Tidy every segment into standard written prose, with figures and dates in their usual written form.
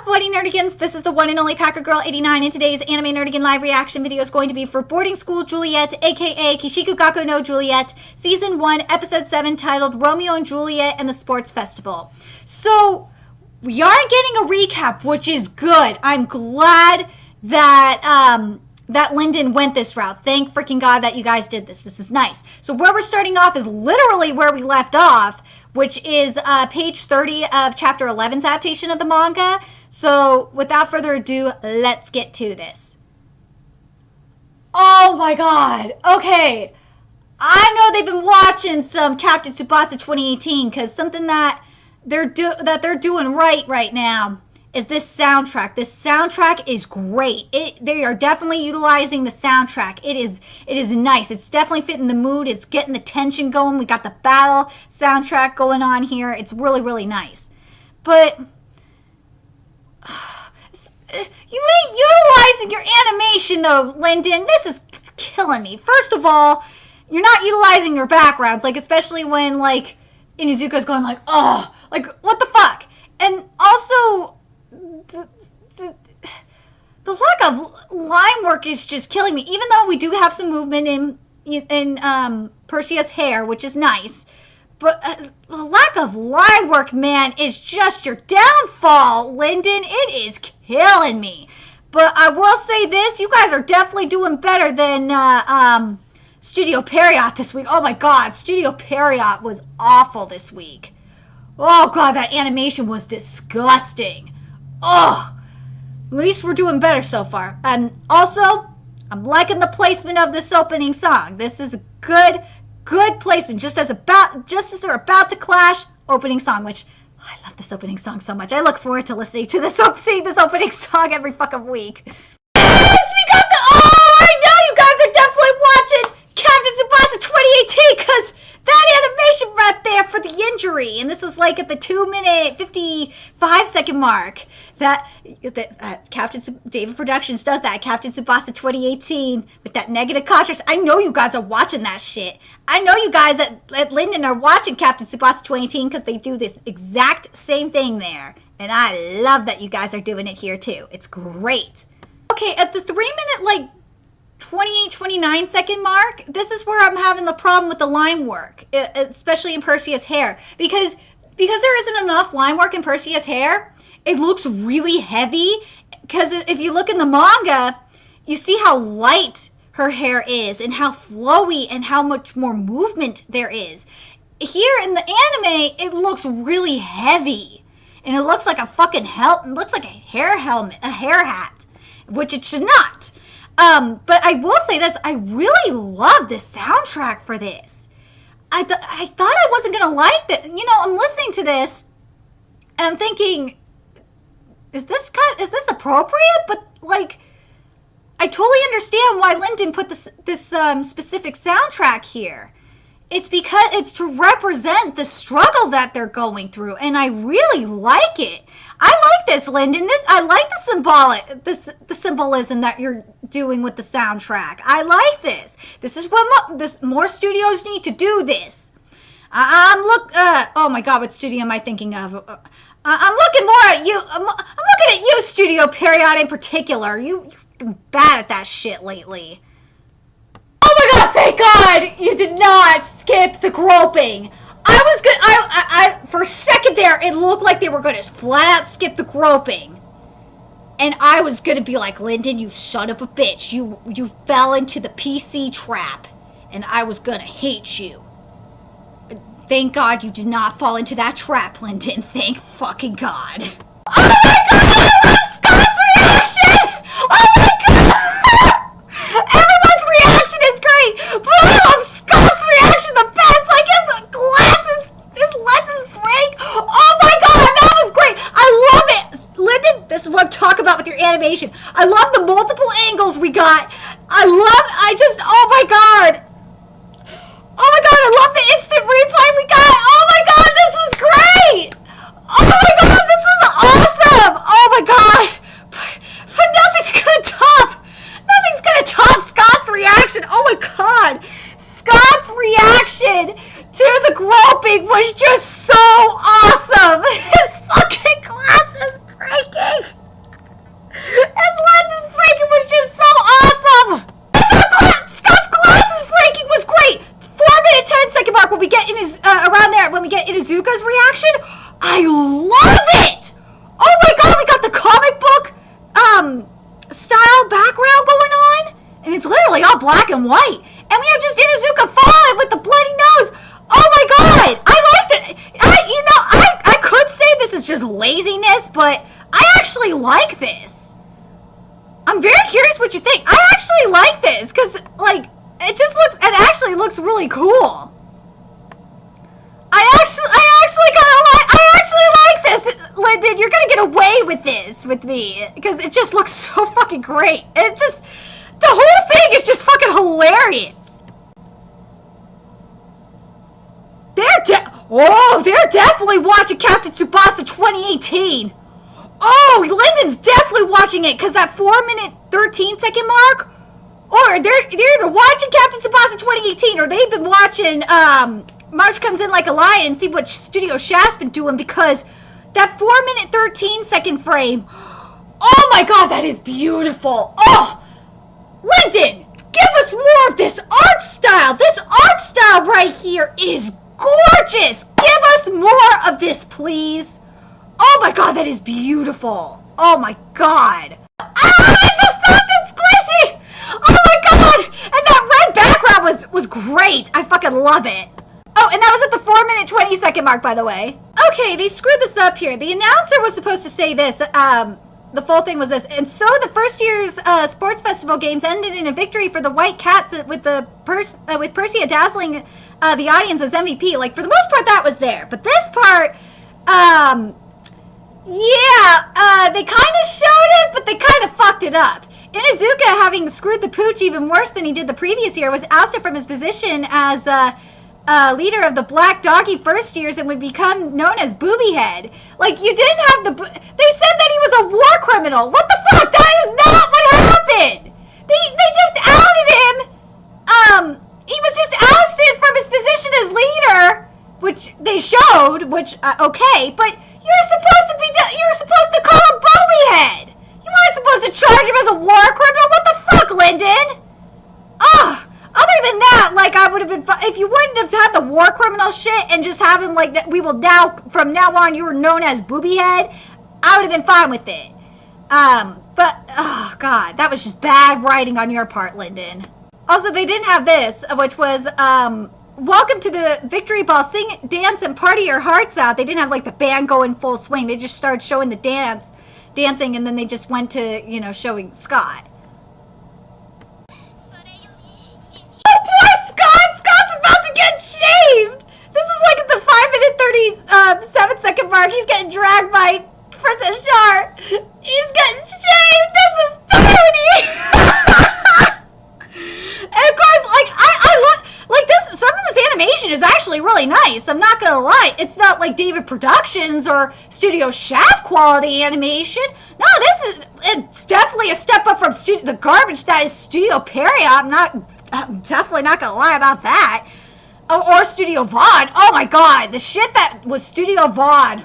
up, Buddy Nerdigans? This is the one and only Packer Girl 89, and today's Anime Nerdigan live reaction video is going to be for Boarding School Juliet, aka Kishiku Gaku no Juliet, Season 1, Episode 7, titled Romeo and Juliet and the Sports Festival. So, we aren't getting a recap, which is good. I'm glad that, that Lyndon went this route. Thank freaking God that you guys did this. This is nice. So where we're starting off is literally where we left off, which is page 30 of chapter 11's adaptation of the manga. So without further ado, let's get to this. Oh my God. Okay. I know they've been watching some Captain Tsubasa 2018 because something that they're doing right now is this soundtrack. This soundtrack is great. They are definitely utilizing the soundtrack. It is nice. It's definitely fitting the mood. It's getting the tension going. We got the battle soundtrack going on here. It's really, really nice. But you ain't utilizing your animation though, Lyndon. This is killing me. First of all, you're not utilizing your backgrounds, like especially when like Inuzuka's going like, oh, like what the fuck? And also the lack of line work is just killing me. Even though we do have some movement in Persea's hair, which is nice, but the lack of line work, man, is just your downfall, Lyndon. It is killing me. But I will say this: you guys are definitely doing better than Studio Period this week. Oh my God, Studio Period was awful this week. Oh God, that animation was disgusting. Oh. At least we're doing better so far. And also, I'm liking the placement of this opening song. This is a good placement. Just as they're about to clash, opening song, which I love this opening song so much. I look forward to listening to this, seeing this opening song every fucking week. Yes, we got I know you guys are definitely watching Captain Tsubasa 2018 because that animation right there for the injury, and this is like at the 2-minute 55-second mark that David Productions does that. Captain Tsubasa 2018 with that negative contrast. I know you guys are watching that shit. I know you guys at Lyndon are watching Captain Tsubasa 2018 because they do this exact same thing there, and I love that you guys are doing it here too. It's great. Okay, at the 3-minute like 28-29 second mark, this is where I'm having the problem with the line work, especially in Persea's hair, because there isn't enough line work in Persea's hair. It looks really heavy, because if you look in the manga, you see how light her hair is and how flowy and how much more movement there is. Here in the anime, it looks really heavy, and it looks like a fucking it looks like a hair helmet, a hair hat, which it should not. But I will say this, I really love the soundtrack for this. I thought I wasn't going to like it. You know, I'm listening to this, and I'm thinking, is this appropriate? But, like, I totally understand why Lyndon put this specific soundtrack here. It's because it's to represent the struggle that they're going through, and I really like it. I like this, Lyndon. I like the symbolism that you're doing with the soundtrack. I like this. This is what more studios need to do. This. Oh my God, what studio am I thinking of? I'm looking more at you. I'm looking at you, Studio Period in particular. You've been bad at that shit lately. Oh my God! Thank God you did not skip the groping. I was good. I for a second there, it looked like they were going to flat out skip the groping, and I was going to be like, Lyndon, you son of a bitch, you fell into the PC trap, and I was going to hate you. Thank God you did not fall into that trap, Lyndon. Thank fucking God. Oh my God! I love Scott's reaction. Oh my God! Everyone's reaction is great, but I love Scott's reaction the best. Like his lenses break. Oh my God, that was great. I love it. Lyndon, this is what I'm talking about with your animation. I love the multiple angles we got. Oh my God. Oh my God, I love the instant replay we got. Oh my God, this was great. Oh my God, this is awesome. Oh my God. But nothing's gonna top Scott's reaction. Oh my God. Scott's reaction to the groping was just so awesome. His fucking glass is breaking. just laziness, but I actually like this. I'm very curious what you think. I actually like this, because, like, it actually looks really cool. I actually like this, Lyndon. You're gonna get away with this with me, because it just looks so fucking great. The whole thing is just fucking hilarious. They're definitely watching Captain Tsubasa 2018. Oh, Lyndon's definitely watching it, because that 4-minute 13-second mark, or they're either watching Captain Tsubasa 2018, or they've been watching, March Comes In Like a Lion and see what Studio Shaft's been doing, because that 4-minute 13-second frame, oh my god, that is beautiful. Oh, Lyndon, give us more of this art style. This art style right here is gorgeous. Give us more of this, please. Oh my god, that is beautiful. Oh my god. Ah, the soft and squishy. Oh my god. And that red background was great. I fucking love it. Oh, and that was at the 4-minute 20-second mark, by the way. Okay, they screwed this up here. The announcer was supposed to say this. The full thing was this. And so the first year's sports festival games ended in a victory for the White Cats with with Persia dazzling the audience as MVP. Like, for the most part, that was there. But this part, they kind of showed it, but they kind of fucked it up. Inuzuka, having screwed the pooch even worse than he did the previous year, was ousted from his position as leader of the Black Doggy first years and would become known as Booby Head. Like, you didn't have they said that he was a war criminal. What the fuck? That is not what happened. They just outed him. He was just ousted from his position as leader, which they showed, okay, but you're supposed to call him Booby Head. You weren't supposed to charge him as a war criminal. What the fuck, Lyndon? Ugh. Other than that, like, I would have been if you wouldn't have had the war criminal shit and just have him like that, from now on, you were known as Booby Head, I would have been fine with it. But, oh god, that was just bad writing on your part, Lyndon. Also, they didn't have this, which was, welcome to the Victory Ball, sing, dance, and party your hearts out. They didn't have, like, the band going full swing. They just started showing the dancing, and then they just went to, showing Scott. Oh, poor Scott! Scott's about to get shaved! This is like at the 5-minute 37-second mark. He's getting dragged by Princess Char. He's getting shaved! This is tiny! And of course, like, I look, like, some of this animation is actually really nice. I'm not gonna lie. It's not like David Productions or Studio Shaft quality animation. No, it's definitely a step up from the garbage that is Studio Period. I'm definitely not gonna lie about that. Or Studio Vaughn. Oh my god, the shit that was Studio Vaughn.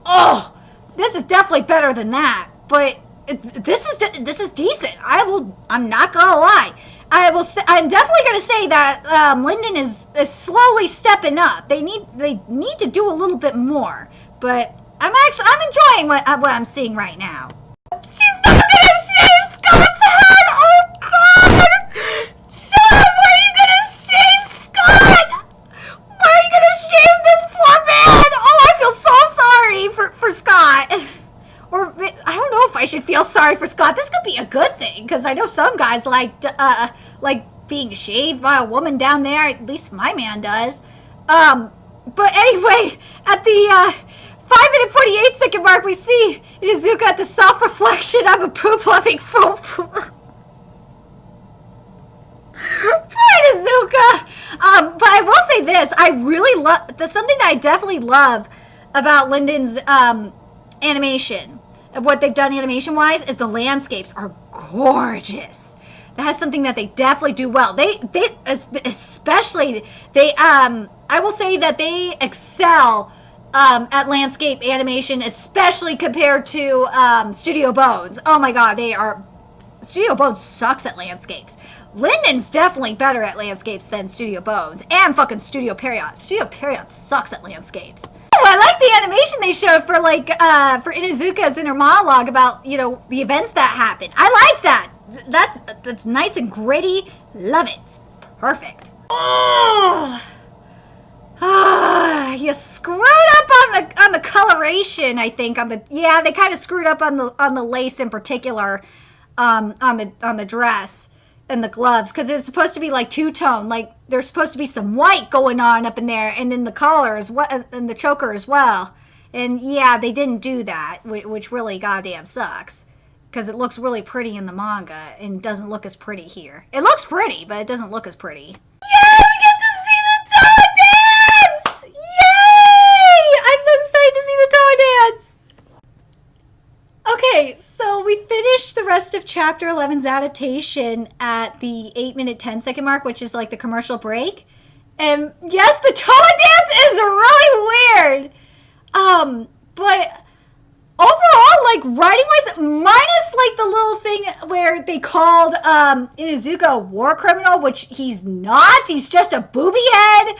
Oh, this is definitely better than that. But this is decent. I'm not gonna lie. I'm definitely gonna say that Lyndon is slowly stepping up. They need to do a little bit more. But I'm enjoying what I'm seeing right now. She's not gonna shave Scott's head. Oh god. Shut up! Why are you gonna shave Scott? Why are you gonna shave this poor man? Oh, I feel so sorry for Scott. Or, I don't know if I should feel sorry for Scott. This could be a good thing, because I know some guys like being shaved by a woman down there. At least my man does. But anyway, at the 5-minute 48-second mark, we see Inuzuka at the self-reflection. I'm a poop-loving fool. Inuzuka! But I will say this. I really love... something that I definitely love about Lyndon's animation, of what they've done animation-wise, is the landscapes are gorgeous. That has something that they definitely do well. They especially, I will say that they excel at landscape animation, especially compared to Studio Bones. Oh my god, Studio Bones sucks at landscapes. Lyndon's definitely better at landscapes than Studio Bones. And fucking Studio Period. Studio Period sucks at landscapes. Oh, I like the animation they showed for, like, for Inuzuka's inner monologue about, the events that happened. I like that. That's nice and gritty. Love it. Perfect. Oh. You screwed up on the coloration, I think. They kind of screwed up on the lace in particular, on the dress and the gloves, because it's supposed to be like two-tone. Like there's supposed to be some white going on up in there, and in the collar as well, and the choker as well. And yeah, they didn't do that, which really goddamn sucks, because it looks really pretty in the manga and doesn't look as pretty here. It looks pretty, but it doesn't look as pretty. Yeah, we get to see the toe dance! Yay! I'm so excited to see the toe dance! Okay, so we finished the rest of Chapter 11's adaptation at the 8-minute 10-second mark, which is like the commercial break. And yes, the toe dance is really weird! But overall, like, writing-wise, minus, like, the little thing where they called, Inuzuka a war criminal, which he's not. He's just a booby head.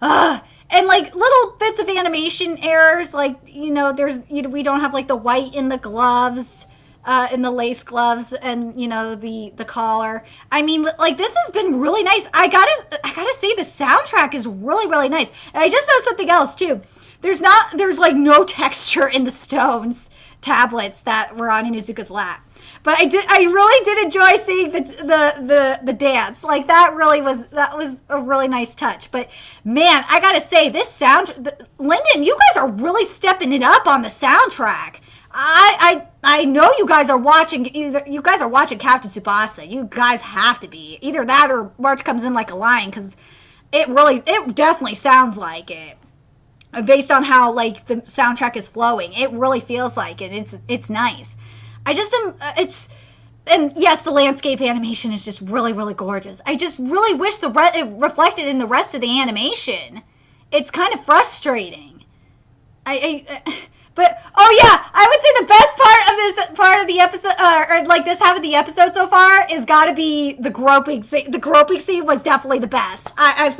And, like, little bits of animation errors, like, we don't have, like, the white in the gloves, in the lace gloves, and, the collar. I mean, like, this has been really nice. I gotta say, the soundtrack is really, really nice. And I just know something else, too. There's like no texture in the stones tablets that were on Inuzuka's lap. But I really did enjoy seeing the dance. Like that was a really nice touch. But man, I gotta say, this Lyndon, you guys are really stepping it up on the soundtrack. I know you guys are watching Captain Tsubasa. You guys have to be. Either that or March Comes In Like a Lion, because it definitely sounds like it. Based on how, like, the soundtrack is flowing, it really feels like it. It's nice. And yes, the landscape animation is just really, really gorgeous. I just really wish it reflected in the rest of the animation. It's kind of frustrating. But oh yeah, I would say the best part of the episode, or like this half of the episode so far, is got to be the groping scene. The groping scene was definitely the best. I'm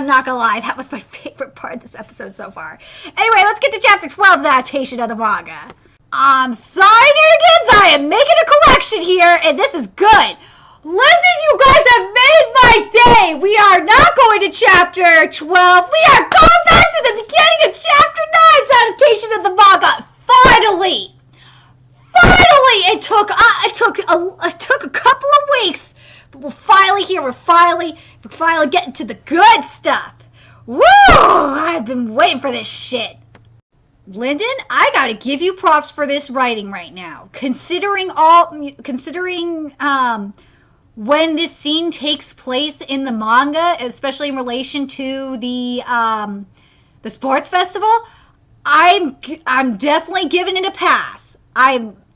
not gonna lie, that was my favorite part of this episode so far. Anyway, let's get to Chapter 12's adaptation of the manga. I'm sorry, nerds, I am making a correction here, and this is good. Lyndon, you guys have made my day. We are not going to Chapter 12. We are going back to the beginning of Chapter 9's adaptation of the manga. Finally, it took a couple of weeks, but we're finally here. We're finally getting to the good stuff. Woo! I've been waiting for this shit. Lyndon, I gotta give you props for this writing right now. Considering when this scene takes place in the manga, especially in relation to the sports festival, I'm definitely giving it a pass.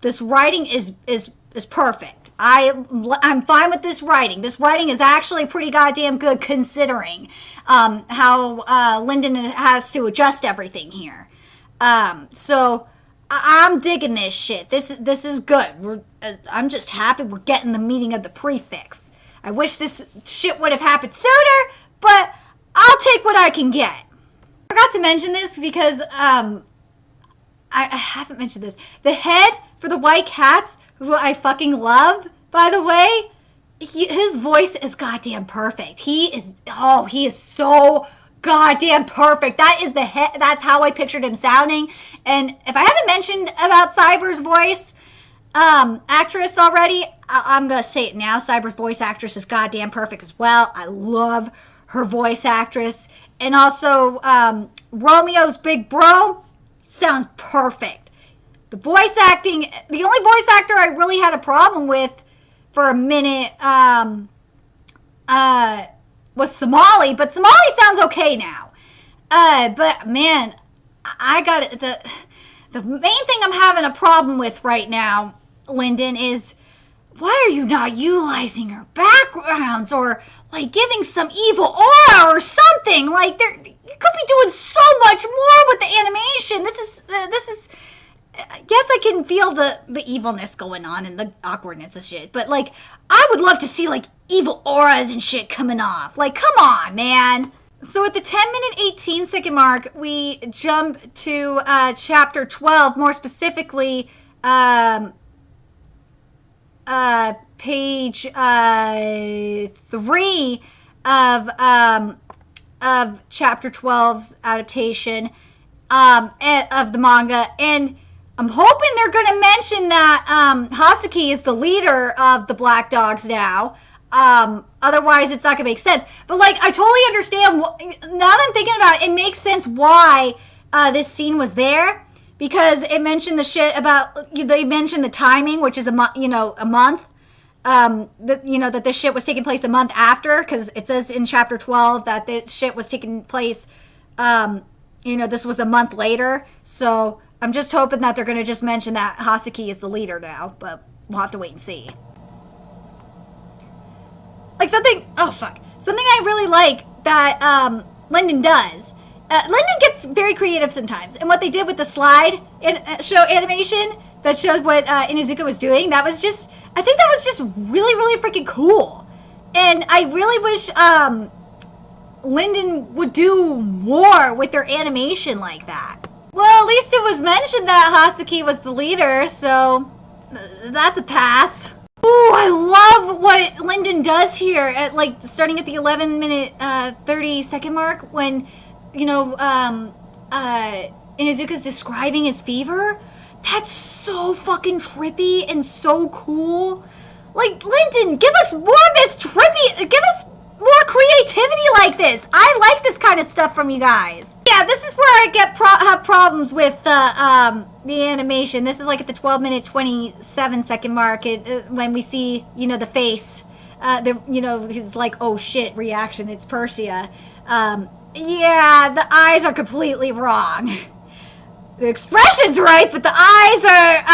This writing is perfect. I'm fine with this writing. This writing is actually pretty goddamn good, considering how Lyndon has to adjust everything here. So I'm digging this shit. This is good. I'm just happy we're getting the meaning of the prefix. I wish this shit would have happened sooner, but I'll take what I can get. I forgot to mention this because I haven't mentioned this. The head for the White Cats, who I fucking love, by the way, his voice is goddamn perfect. He is so goddamn perfect. That is the head. That's how I pictured him sounding. And if I haven't mentioned about Cyber's voice actress already, I'm gonna say it now. Cyber's voice actress is goddamn perfect as well. I love her voice actress. And also Romeo's big bro sounds perfect. The voice acting, the only voice actor I really had a problem with for a minute was Somali, but Somali sounds okay now. But man, I got it. The main thing I'm having a problem with right now, Lyndon, is why are you not utilizing her backgrounds or like giving some evil aura or something? Like you could be doing so much more with the animation. This is. Yes, I can feel the evilness going on and the awkwardness and shit, but like I would love to see like evil auras and shit coming off. Like, come on, man. So at the 10-minute 18-second mark, we jump to chapter 12, more specifically page 3 of of Chapter 12's adaptation of the manga, and I'm hoping they're going to mention that Hasuki is the leader of the Black Dogs now. Otherwise, it's not going to make sense. But, like, I totally understand. Now that I'm thinking about it, it makes sense why this scene was there. Because it mentioned the shit about, they mentioned the timing, which is a month. That this shit was taking place a month after. Because it says in Chapter 12 that this shit was taking place, this was a month later. So I'm just hoping that they're going to just mention that Hasuki is the leader now. But we'll have to wait and see. Like something I really like that Linden does. Linden gets very creative sometimes. And what they did with the slide show animation that showed what Inuzuka was doing, I think that was just really, really freaking cool. And I really wish Linden would do more with their animation like that. Well, at least it was mentioned that Hasuki was the leader, so that's a pass. Ooh, I love what Linden does here at starting at the 11-minute 30-second mark when Inuzuka's describing his fever. That's so fucking trippy and so cool. Like, Linden, give us more of this trippy, give us more creativity like this. I like this kind of stuff from you guys. Yeah, this is where I have problems with the animation. This is like at the 12-minute 27-second mark when we see, the face. His like, oh shit reaction. It's Persia. Yeah, the eyes are completely wrong. The expression's right, but the eyes are,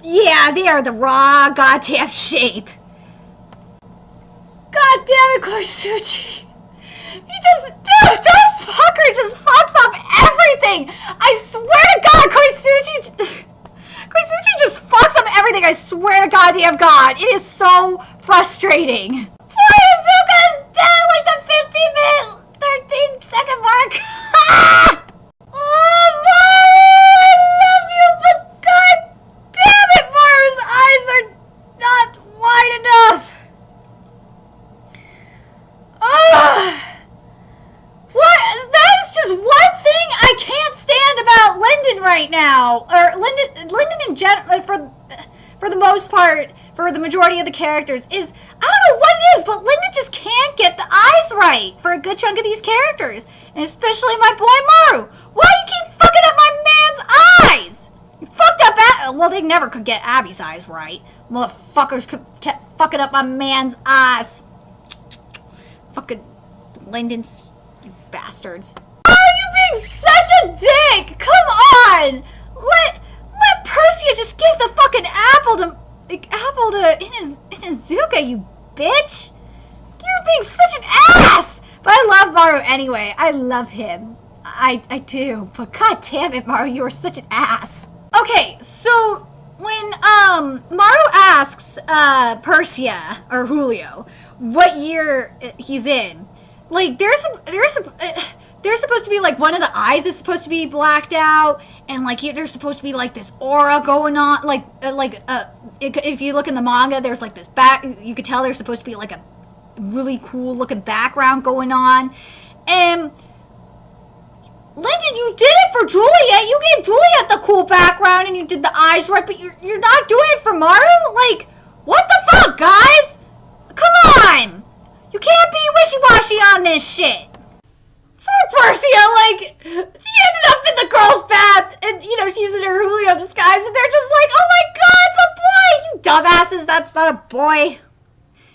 they are the wrong goddamn shape. God damn it, Koisuchi. That fucker just fucks up everything. I swear to God, Koisuchi just fucks up everything. I swear to goddamn God. It is so frustrating. Poor Inuzuka is dead like the 15-minute 13-second mark. Oh, Maru, I love you, but God damn it, Maru's eyes are not wide enough. What? That is just one thing I can't stand about Linden right now. Or Linden in general, for the most part, for the majority of the characters, is, I don't know what it is, but Linden just can't get the eyes right for a good chunk of these characters. And especially my boy Maru. Why you keep fucking up my man's eyes? You fucked up well, they never could get Abby's eyes right. Motherfuckers kept fucking up my man's eyes. Fucking Linden's, you bastards. Oh, you being such a dick! Come on! Let Persia just give the fucking apple to Inuzuka, you bitch! You're being such an ass! But I love Maru anyway. I love him. I do. But god damn it, Maru, you are such an ass. Okay, so when Maru asks Persia or Julio what year he's in, like there's supposed to be like one of the eyes is supposed to be blacked out, and like there's supposed to be like this aura going on, if you look in the manga, there's like this you could tell there's supposed to be like a really cool looking background going on. And Linden, you did it for Juliet. You gave Juliet the cool background and you did the eyes right, but you're not doing it for Maru? Like, what the fuck, guys? Come on! You can't be wishy-washy on this shit. Poor Persia, like, she ended up in the girl's bath, and, she's in her Julio disguise, and they're just like, oh my god, it's a boy! You dumbasses, that's not a boy.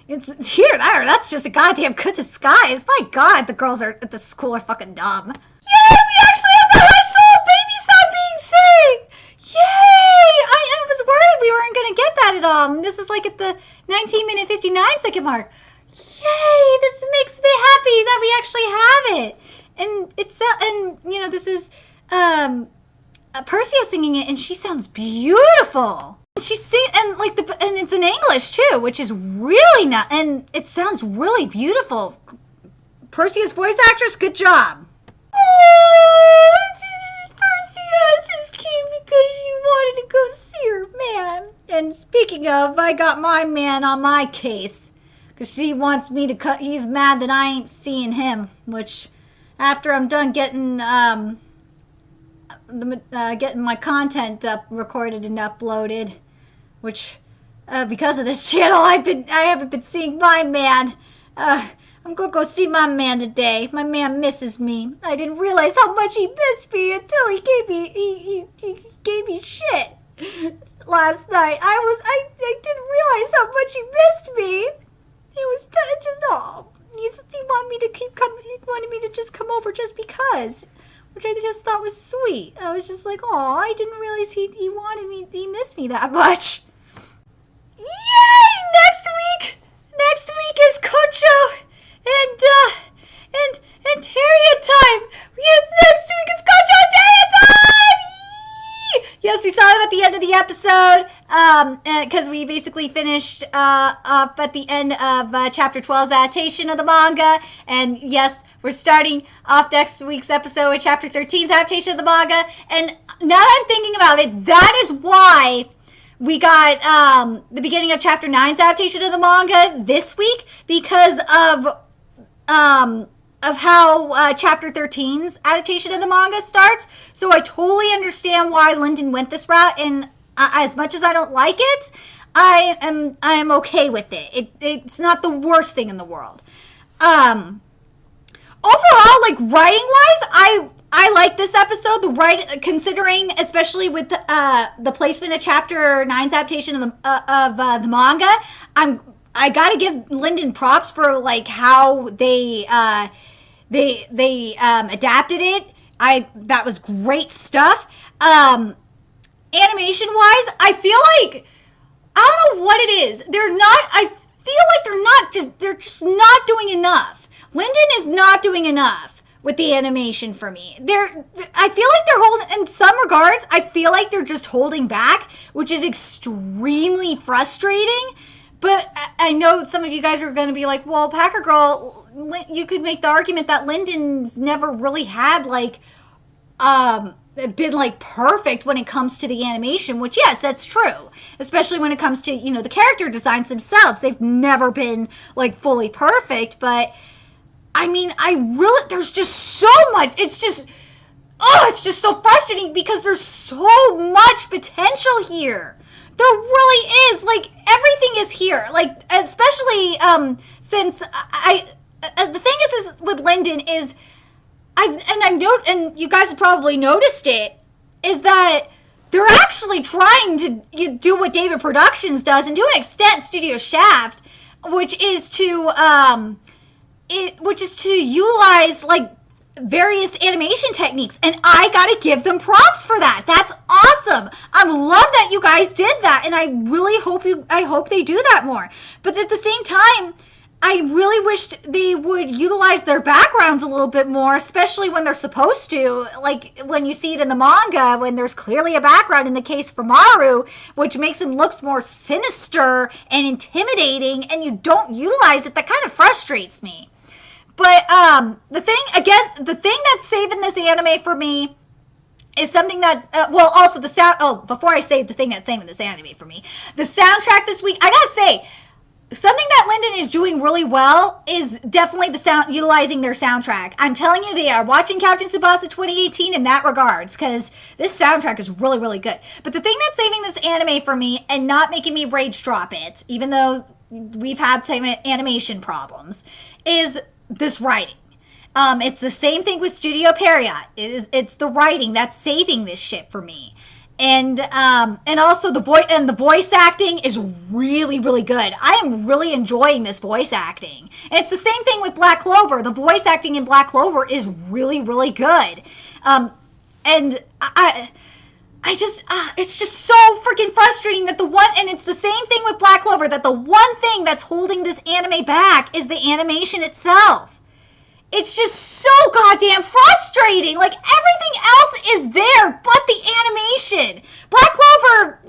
It's here, that's just a goddamn good disguise. My god, the girls at the school are fucking dumb. Yay, we actually have the actual baby sound being sang! Yay! I was worried we weren't gonna get that at all. This is like at the 19-minute 59-second mark. Yay! This makes me happy that we actually have it. And this is Persia singing it, and she sounds beautiful. And she's and it's in English too, which is really not, and it sounds really beautiful. Persia's voice actress, good job. Oh, Persia just came because she wanted to go see her man. And speaking of, I got my man on my case. Because she wants me to cut. He's mad that I ain't seeing him. Which, after I'm done getting getting my content recorded and uploaded, which because of this channel I haven't been seeing my man. I'm gonna go see my man today. My man misses me. I didn't realize how much he missed me until he gave me shit last night. I didn't realize how much he missed me. It was just he wanted me to keep coming. He wanted me to just come over just because, which I just thought was sweet. I was just like, oh, I didn't realize he missed me that much. Yay! Next week is Cocho and Harriet time. Yes, next week is Cocho and Harriet time. Yee! Yes, we saw them at the end of the episode, because we basically finished up at the end of chapter 12's adaptation of the manga, and yes, we're starting off next week's episode with chapter 13's adaptation of the manga. And now that I'm thinking about it, that is why we got the beginning of chapter 9's adaptation of the manga this week, because of how chapter 13's adaptation of the manga starts. So I totally understand why Linden went this route, and as much as I don't like it, I am okay with it. It's not the worst thing in the world. Overall, like writing-wise, I like this episode. Considering, especially with the placement of chapter 9's adaptation of the manga, I gotta give Linden props for like how they adapted it. That was great stuff. Animation wise, I feel like, I don't know what it is. I feel like they're just not doing enough. Linden is not doing enough with the animation for me. I feel like they're holding, in some regards, I feel like they're just holding back, which is extremely frustrating. But I know some of you guys are going to be like, well, Packer Girl, you could make the argument that Linden's never really had like, been like perfect when it comes to the animation, which yes, that's true. Especially when it comes to, the character designs themselves. They've never been like fully perfect, but I mean, there's just so much. It's just so frustrating because there's so much potential here. There really is. Like, everything is here. Like, especially since the thing is with Linden is, and you guys have probably noticed it, is that they're actually trying to do what David Productions does, and to an extent Studio Shaft, which is to utilize like various animation techniques, and I gotta give them props for that. That's awesome. I love that you guys did that, and I really hope they do that more. But at the same time, I really wished they would utilize their backgrounds a little bit more, especially when they're supposed to. Like when you see it in the manga, when there's clearly a background in the case for Maru, which makes him look more sinister and intimidating, and you don't utilize it, that kind of frustrates me. But the thing that's saving this anime for me is something that's, also the sound, before I say the thing that's saving this anime for me, the soundtrack this week, I gotta say, something that Linden is doing really well is definitely utilizing their soundtrack. I'm telling you, they are watching Captain Tsubasa 2018 in that regards, because this soundtrack is really, really good. But the thing that's saving this anime for me and not making me rage drop it, even though we've had some animation problems, is this writing. It's the same thing with Studio Period. It's the writing that's saving this shit for me. And also the voice acting is really, really good. I am really enjoying this voice acting. And it's the same thing with Black Clover. The voice acting in Black Clover is really, really good. And it's just so freaking frustrating that and it's the same thing with Black Clover, that the one thing that's holding this anime back is the animation itself. It's just so goddamn frustrating. Like, everything else is there but the animation. Black Clover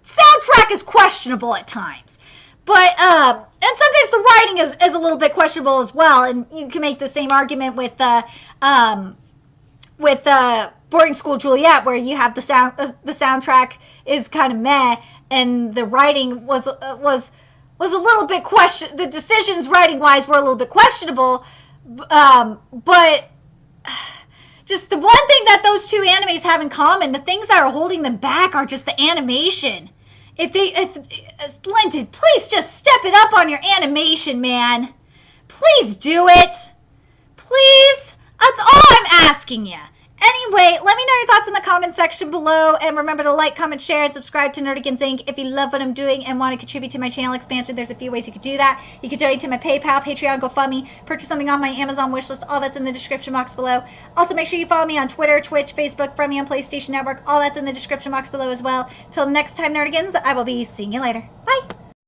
soundtrack is questionable at times. But, and sometimes the writing is a little bit questionable as well. And you can make the same argument with Boarding School Juliet, where you have the soundtrack is kind of meh, and the writing was a little bit the decisions writing wise were a little bit questionable, but just the one thing that those two animes have in common, the things that are holding them back are just the animation. If Linton, please just step it up on your animation, man. Please do it. Please. That's all I'm asking you. Anyway, let me know your thoughts in the comment section below, and remember to like, comment, share, and subscribe to Nerdigans Inc. if you love what I'm doing and want to contribute to my channel expansion. There's a few ways you could do that. You could donate to my PayPal, Patreon, GoFundMe, purchase something off my Amazon wishlist. All that's in the description box below. Also, make sure you follow me on Twitter, Twitch, Facebook, friend me on PlayStation Network. All that's in the description box below as well. Till next time, Nerdigans, I will be seeing you later.